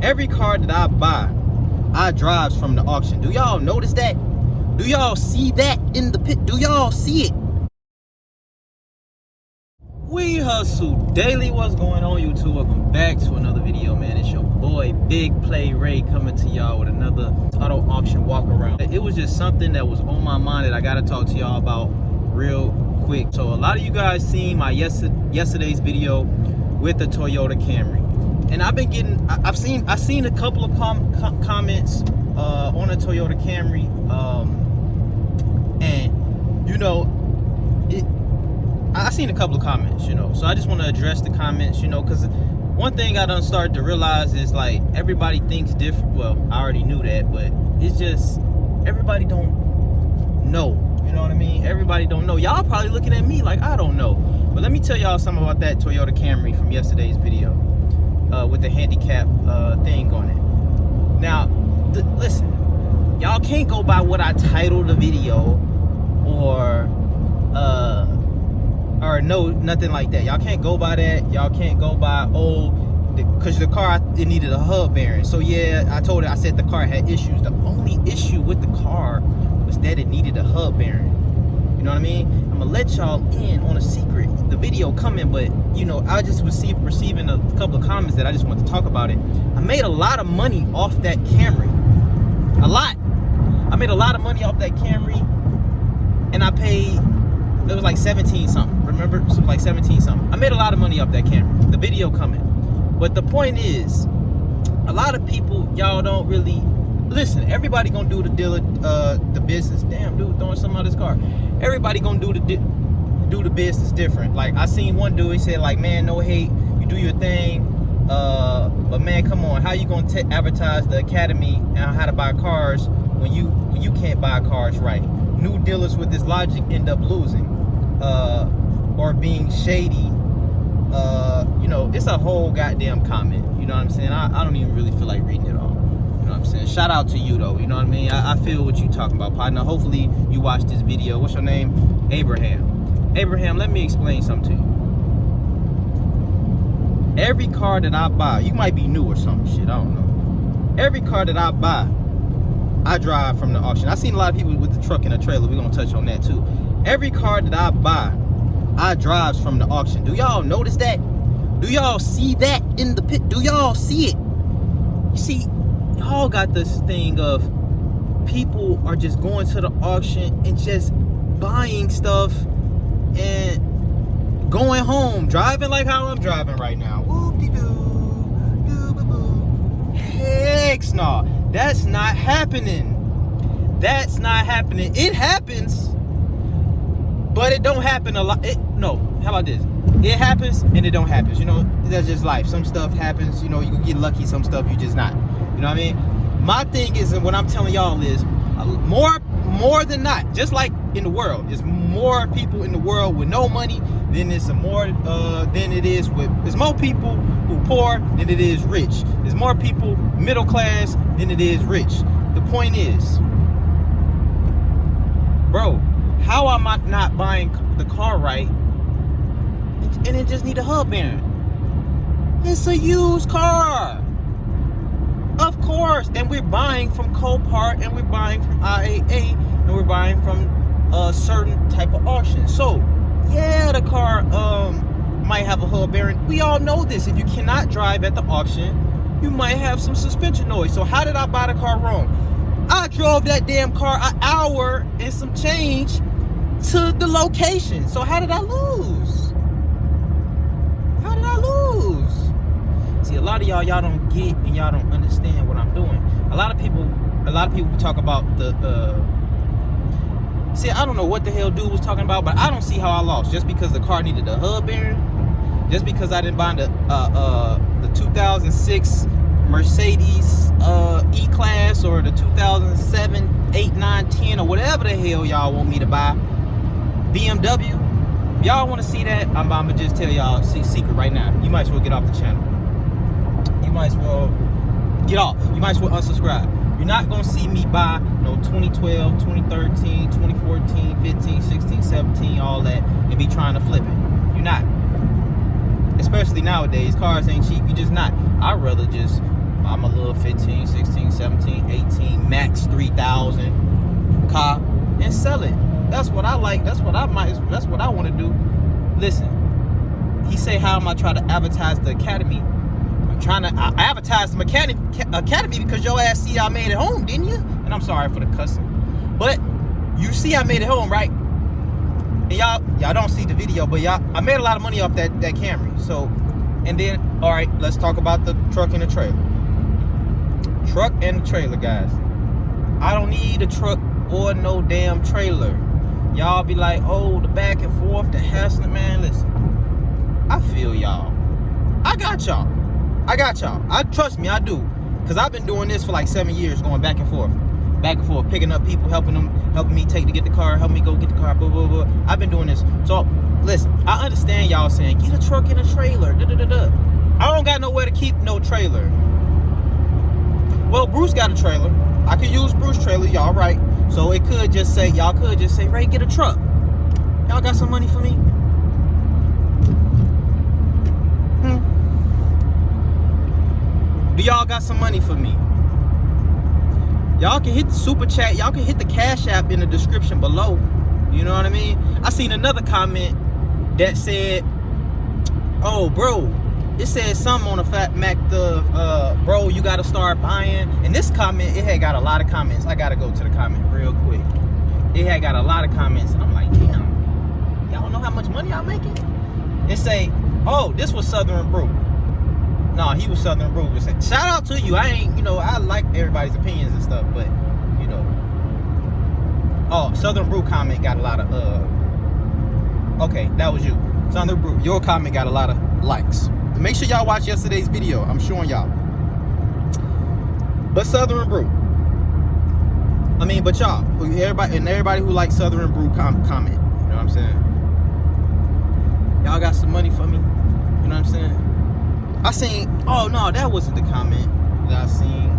Every car that I buy, I drives from the auction. Do y'all notice that? Do y'all see that in the pit? Do y'all see it? We Hustle Daily. What's going on, YouTube? Welcome back to another video, man. It's your boy Big Play Ray coming to y'all with another auto auction walk around. It was just something that was on my mind that I gotta talk to y'all about real quick. So a lot of you guys seen my yesterday's video with the Toyota Camry, and I've been getting, I've seen a couple of comments on the Toyota Camry, and you know, I seen a couple of comments, you know, so I just want to address the comments, you know, because one thing I done started to realize is, like, everybody thinks different. Well, I already knew that, but it's just everybody don't know, you know what I mean? Everybody don't know. Y'all probably looking at me like I don't know, but let me tell y'all something about that Toyota Camry from yesterday's video with the handicap thing on it. Now, listen, y'all can't go by what I titled the video or no, nothing like that. Y'all can't go by that. Y'all can't go by, because the car, it needed a hub bearing. So yeah, I said the car had issues. The only issue with the car was that it needed a hub bearing. You know what I mean? I'm gonna let y'all in on a secret. The video coming, but you know, I just receiving a couple of comments that I just want to talk about it. I made a lot of money off that Camry. A lot. I made a lot of money off that Camry, and I paid, it was like 17 something. Remember? It was like 17 something. I made a lot of money off that Camry. The video coming. But the point is, a lot of people, y'all don't really listen. Everybody gonna do the business. Damn, dude, throwing something out of his car. Everybody gonna do the business different. Like, I seen one dude, he said, like, man, no hate, you do your thing, but man, come on, how you gonna advertise the academy and how to buy cars when you can't buy cars right? New dealers with this logic end up losing, or being shady. You know, it's a whole goddamn comment. You know what I'm saying? I don't even really feel like reading it all. You know what I'm saying? Shout out to you though. You know what I mean? I feel what you talking about, partner. Hopefully you watched this video. What's your name? Abraham. Abraham, let me explain something to you. Every car that I buy, you might be new or some shit, I don't know. Every car that I buy, I drive from the auction. I've seen a lot of people with the truck and a trailer. We're gonna touch on that too. Every car that I buy, I drives from the auction. Do y'all notice that? Do y'all see that in the pit? Do y'all see it? You see, y'all got this thing of people are just going to the auction and just buying stuff and going home, driving like how I'm driving right now. Heck no, that's not happening. That's not happening. It happens, but it don't happen a lot. No, how about this? It happens and it don't happen. You know, that's just life. Some stuff happens, you know, you can get lucky, some stuff you just not. You know what I mean? My thing is, and what I'm telling y'all is, more than not, just like in the world, there's more people in the world with no money than there's more people who poor than it is rich. There's more people middle class than it is rich. The point is, bro, how am I not buying the car right and it just need a hub bearing? It's a used car. Of course. And we're buying from Copart, and we're buying from IAA, and we're buying from a certain type of auction. So yeah, the car might have a hub bearing. We all know this. If you cannot drive at the auction, you might have some suspension noise. So how did I buy the car wrong? I drove that damn car an hour and some change to the location. So how did I lose? How did I lose? See, a lot of y'all don't get and y'all don't understand what I'm doing. A lot of people talk about see, I don't know what the hell dude was talking about, but I don't see how I lost just because the car needed a hub bearing, just because I didn't buy the 2006 Mercedes E-Class or the 2007, 8, 9, 10 or whatever the hell y'all want me to buy. BMW. If y'all want to see that, I'm gonna just tell y'all secret right now. You might as well get off the channel. You might as well get off. You might as well unsubscribe. You're not gonna see me buy no 2012, 2013, 2014, 15, 16, 17, all that, and be trying to flip it. You're not. Especially nowadays, cars ain't cheap. You're just not. I'd rather just buy my little 15, 16, 17, 18, max 3,000 car and sell it. That's what I like. That's what I want to do. Listen, he say, how am I trying to advertise the academy? I'm trying to advertise the academy because your ass see I made it home, didn't you? And I'm sorry for the cussing, but you see I made it home, right? And y'all don't see the video, but I made a lot of money off that Camry. So, and then, all right, let's talk about the truck and the trailer. Truck and the trailer, guys. I don't need a truck or no damn trailer. Y'all be like, oh, the back and forth, the hassling, man. Listen, I feel y'all. I got y'all. I trust me, I do. Cause I've been doing this for like 7 years, going back and forth, picking up people, helping me to get the car, help me go get the car, blah, blah, blah. I've been doing this. So listen, I understand y'all saying, get a truck and a trailer, I don't got nowhere to keep no trailer. Well, Bruce got a trailer. I could use Bruce trailer, y'all right. So y'all could just say, Ray, get a truck. Y'all got some money for me? Do y'all got some money for me? Y'all can hit the super chat. Y'all can hit the Cash App in the description below. You know what I mean? I seen another comment that said, oh, bro, it said something on the fact of, bro, you got to start buying. And this comment, it had got a lot of comments. I got to go to the comment real quick. It had got a lot of comments. And I'm like, damn, y'all know how much money I'm making? It say, oh, this was Southern Brew. No, he was Southern Brew. Shout out to you. I ain't, I like everybody's opinions and stuff, but, oh, Southern Brew comment got a lot of, okay, that was you. Southern Brew, your comment got a lot of likes. Make sure y'all watch yesterday's video. I'm showing y'all. But Southern Brew. But y'all, everybody who likes Southern Brew comment. You know what I'm saying? Y'all got some money for me? You know what I'm saying? I seen, oh no, that wasn't the comment that I seen.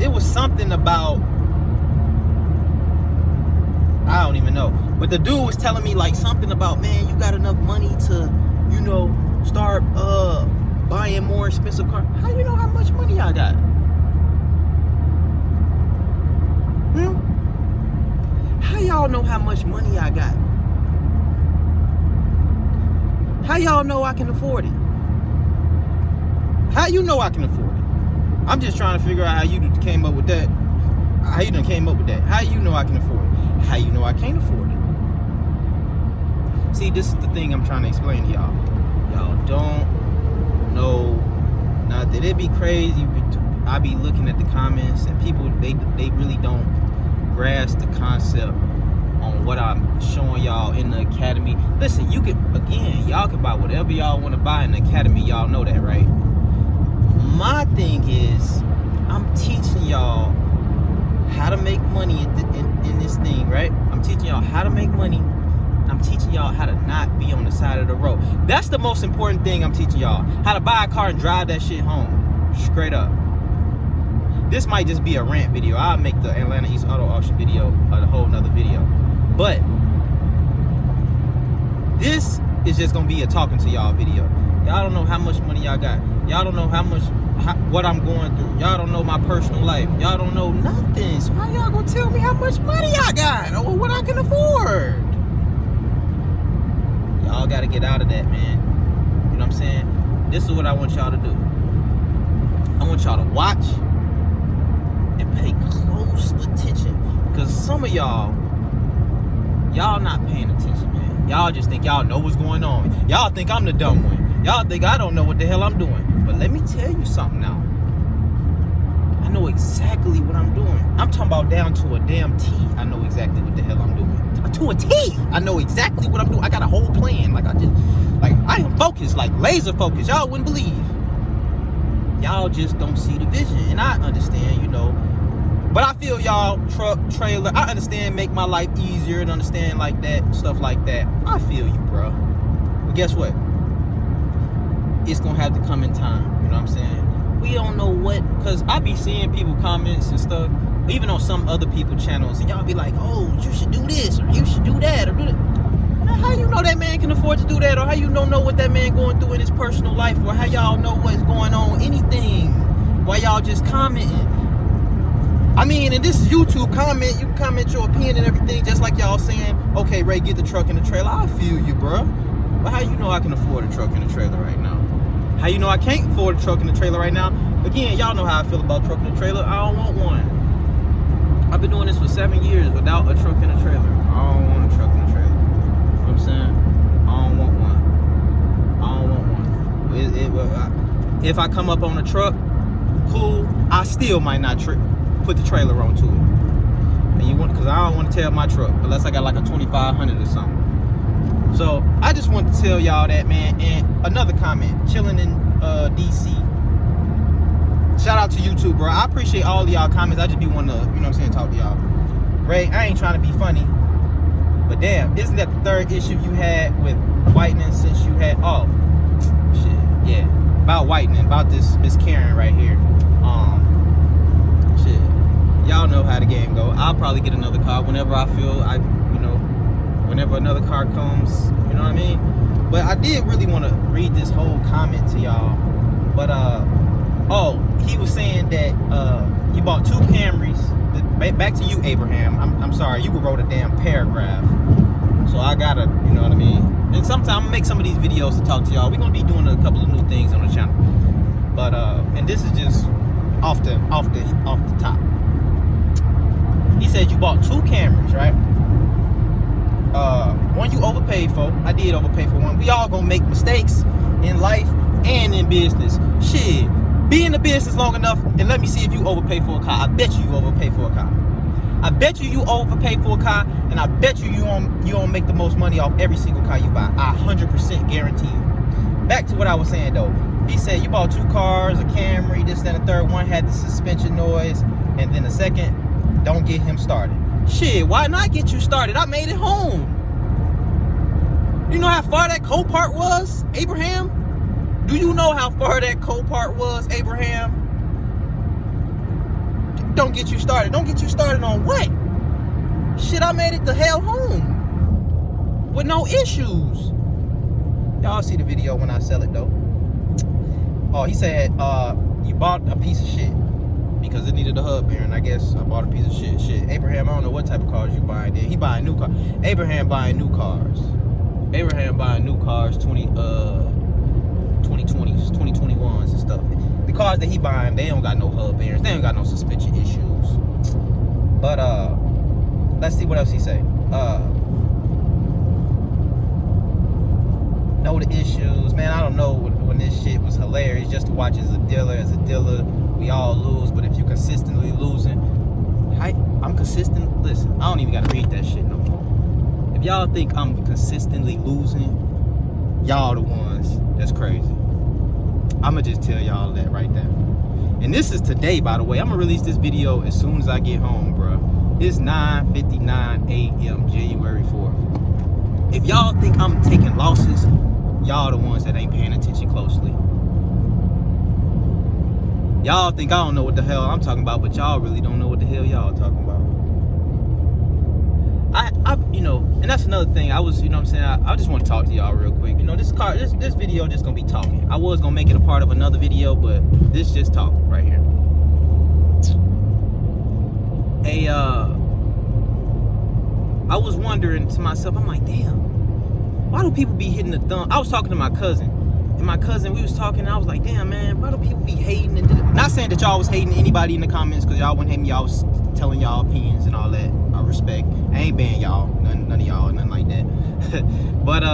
It was something about, I don't even know. But the dude was telling me like something about, man, you got enough money to, start buying more expensive cars. How you know how much money I got? How y'all know how much money I got? How y'all know I can afford it? How you know I can afford it? I'm just trying to figure out how you came up with that. How you done came up with that? How you know I can afford it? How you know I can't afford it? See, this is the thing I'm trying to explain to y'all. Y'all don't know nothing. It'd be crazy. I be looking at the comments and people, they really don't grasp the concept on what I'm showing y'all in the academy. Listen, y'all can buy whatever y'all want to buy in the academy. Y'all know that, right? My thing is, I'm teaching y'all how to make money in this thing, right? I'm teaching y'all how to make money. I'm teaching y'all how to not be on the side of the road. That's the most important thing I'm teaching y'all. How to buy a car and drive that shit home. Straight up. This might just be a rant video. I'll make the Atlanta East Auto Auction video a whole nother video. But this is just going to be a talking to y'all video. Y'all don't know how much money y'all got. Y'all don't know what I'm going through. Y'all don't know my personal life. Y'all don't know nothing. So how y'all gonna tell me how much money I got or what I can afford? Y'all gotta get out of that, man. You know what I'm saying? This is what I want y'all to do. I want y'all to watch and pay close attention. Because some of y'all not paying attention, man. Y'all just think y'all know what's going on. Y'all think I'm the dumb one. Y'all think I don't know what the hell I'm doing. But let me tell you something now. I know exactly what I'm doing. I'm talking about down to a damn T. I know exactly what the hell I'm doing. To a T. I know exactly what I'm doing. I got a whole plan. I am focused, like laser focused. Y'all wouldn't believe. Y'all just don't see the vision. And I understand, But I feel y'all, truck, trailer, I understand make my life easier and understand like that, stuff like that. I feel you, bro. But guess what? It's gonna have to come in time. You know what I'm saying? We don't know what, because I be seeing people comments and stuff, even on some other people channels, and y'all be like, oh, you should do this, or you should do that, or do that. How you know that man can afford to do that, or how you don't know what that man going through in his personal life, or how y'all know what's going on, anything, why y'all just commenting. I mean, and this is YouTube comment. You can comment your opinion and everything, just like y'all saying, okay, Ray, get the truck and the trailer. I feel you, bro. But how you know I can afford a truck and a trailer right now? How you know I can't afford a truck and a trailer right now? Again, y'all know how I feel about truck and a trailer. I don't want one. I've been doing this for 7 years without a truck and a trailer. I don't want a truck and a trailer. You know what I'm saying? I don't want one. If I come up on a truck, cool. I still might not put the trailer onto it. And because I don't want to tear up my truck unless I got like a 2500 or something. So I just want to tell y'all that, man. And another comment, chilling in DC. Shout out to YouTube, bro. I appreciate all of y'all comments. I just be wanting to, you know what I'm saying, talk to y'all. Ray, I ain't trying to be funny, but damn, isn't that the third issue you had with whitening since you had, oh, shit, yeah, about whitening, about this Miss Karen right here. Shit, y'all know how the game go. I'll probably get another car whenever I feel whenever another car comes, you know what I mean? But I did really want to read this whole comment to y'all. But oh, he was saying that you bought 2 Camrys. Back to you, Abraham. I'm sorry, you wrote a damn paragraph. So I gotta, you know what I mean? And sometime I'm gonna make some of these videos to talk to y'all. We're gonna be doing a couple of new things on the channel. But and this is just off the top. He said you bought 2 Camrys, right? One you overpaid for. I did overpay for one. We all gonna make mistakes in life and in business. Shit, be in the business long enough and let me see if you overpay for a car. I bet you overpay for a car. I bet you overpay for a car, and I bet you don't make the most money off every single car you buy. I 100% guarantee you. Back to what I was saying though. He said you bought 2 cars, a Camry, this, that, and the third. One had the suspension noise, and then the second, don't get him started. Shit, why not get you started? I made it home. You know how far that Copart was, Abraham? Do you know how far that Copart was, Abraham? Don't get you started. Don't get you started on what? Shit, I made it the hell home with no issues. Y'all see the video when I sell it though. Oh, he said you bought a piece of shit because it needed a hub bearing. I guess I bought a piece of shit. Shit, Abraham, I don't know what type of cars you buying there. He buying new cars. Abraham buying new cars. Abraham buying new cars, 2020s, 2021s and stuff. The cars that he buying, they don't got no hub bearings. They ain't got no suspension issues. But let's see what else he say. Know the issues, man. I don't know when this shit was hilarious. Just to watch as a dealer, we all lose. But if you consistently losing, I'm consistent. Listen, I don't even gotta read that shit no more. If y'all think I'm consistently losing, y'all the ones that's crazy. I'ma just tell y'all that right there. And this is today, by the way. I'm gonna release this video as soon as I get home, bro. It's 9:59 a.m. January 4th. If y'all think I'm taking losses, y'all the ones that ain't paying attention closely. Y'all think I don't know what the hell I'm talking about, but y'all really don't know what the hell y'all talking about. You know, and that's another thing. I was, you know what I'm saying, I just want to talk to y'all real quick. You know, this video just gonna be talking. I was gonna make it a part of another video, but this just talk right here. I was wondering to myself, I'm like, damn, why do people be hitting the thumb? I was talking to my cousin, and my cousin, we was talking, and I was like, damn, man, why do people be hating? And not saying that y'all was hating anybody in the comments, because y'all wouldn't hate me. Y'all was telling y'all opinions and all that. I respect. I ain't banning y'all, none of y'all, nothing like that. But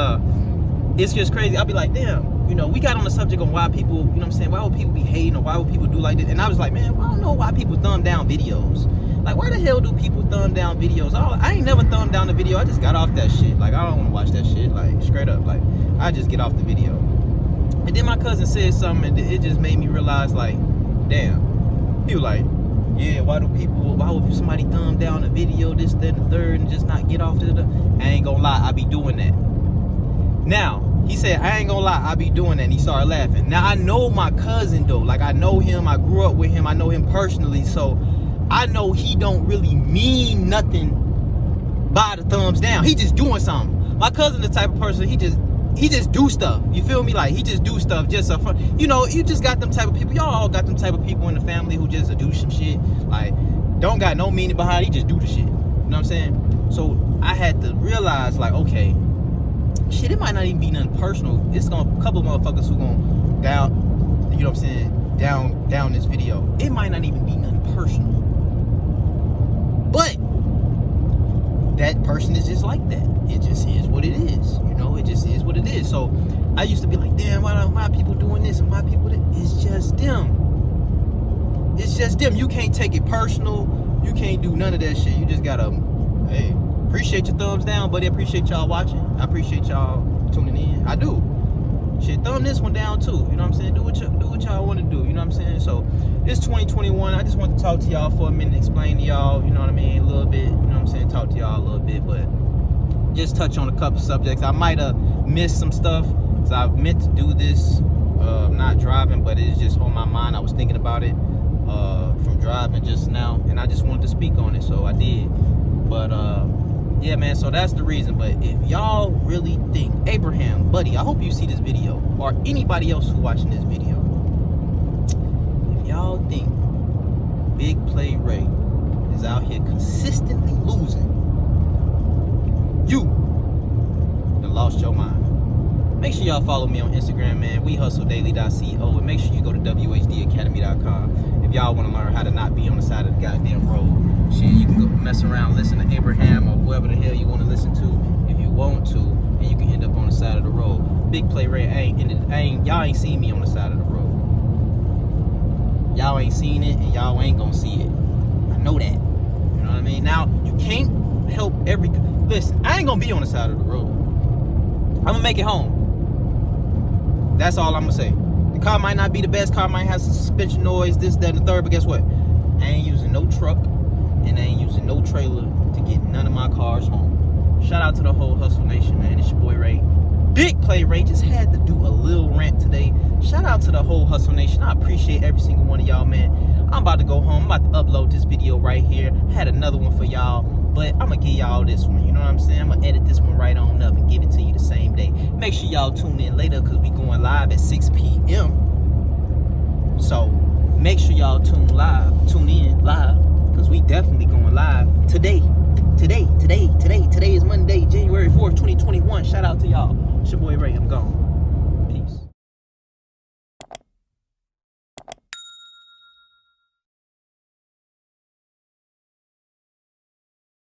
it's just crazy. I'll be like, damn, you know, we got on the subject on why people, you know what I'm saying, why would people be hating, or why would people do like this? And I was like, man, I don't know why people thumb down videos. Like, why the hell do people thumb down videos? I ain't never thumbed down the video. I just got off that shit. Like, I don't want to watch that shit. Like, straight up. Like, I just get off the video. And then my cousin said something, and it just made me realize, like, damn. He was like, yeah, why would somebody thumb down a video, this, that, and the third, and just not get off to the... I ain't gonna lie, I be doing that. Now, he said, I ain't gonna lie, I be doing that, and he started laughing. Now, I know my cousin, though. Like, I know him, I grew up with him, I know him personally, so I know he don't really mean nothing by the thumbs down. He just doing something. My cousin the type of person, he just he just do stuff. You feel me? Like, he just do stuff just for fun. You know, you just got them type of people. Y'all all got them type of people in the family who just do some shit. Like, don't got no meaning behind it. He just do the shit. You know what I'm saying? So I had to realize, like, okay, shit, it might not even be nothing personal. It's gonna a couple of motherfuckers who gonna down, you know what I'm saying, down this video. It might not even be nothing personal. But that person is just like that. It just is what it is. You know, it just is what it is. So I used to be like, damn, why people doing this and why people that? It's just them. It's just them. You can't take it personal. You can't do none of that shit. You just gotta, hey, appreciate your thumbs down, buddy. I appreciate y'all watching. I appreciate y'all tuning in. I do. Shit, thumb this one down too. You know what I'm saying? Do what y'all want to do. You know what I'm saying? So it's 2021. I just want to talk to y'all for a minute, explain to y'all, you know what I mean, a little bit. You know what I'm saying? Talk to y'all a little bit, but just touch on a couple subjects. I might have missed some stuff, because I meant to do this, not driving, but it's just on my mind. I was thinking about it from driving just now, and I just wanted to speak on it, so I did. But yeah, man, so that's the reason. But if y'all really think, Abraham, buddy, I hope you see this video, or anybody else who watching this video, if y'all think Big Play Ray is out here consistently losing, you done lost your mind. Make sure y'all follow me on Instagram, man, wehustledaily.co, and make sure you go to whdacademy.com if y'all want to learn how to not be on the side of the goddamn road. Shit, you can go mess around, listen to Abraham or whoever the hell you want to listen to if you want to, and you can end up on the side of the road. Big Play Ray, y'all ain't seen me on the side of the road. Y'all ain't seen it, and y'all ain't gonna see it. I know that. You know what I mean? Now, you can't help listen, I ain't gonna be on the side of the road. I'm gonna make it home. That's all I'm gonna say. The car might not be the best. Car might have some suspension noise, this, that, and the third. But guess what? I ain't using no truck, and I ain't using no trailer to get none of my cars home. Shout out to the whole Hustle Nation, man. It's your boy Ray. Big Play Ray. Just had to do a little rant today. Shout out to the whole Hustle Nation. I appreciate every single one of y'all, man. I'm about to go home. I'm about to upload this video right here. I had another one for y'all, but I'm gonna give y'all this one. You know what I'm saying? I'm gonna edit this one right on up and give it to you the same day. Make sure y'all tune in later, because we going live at 6 p.m. So make sure y'all tune in live, because we definitely going live today. Today is Monday, January 4th, 2021. Shout out to y'all. It's your boy Ray. I'm gone.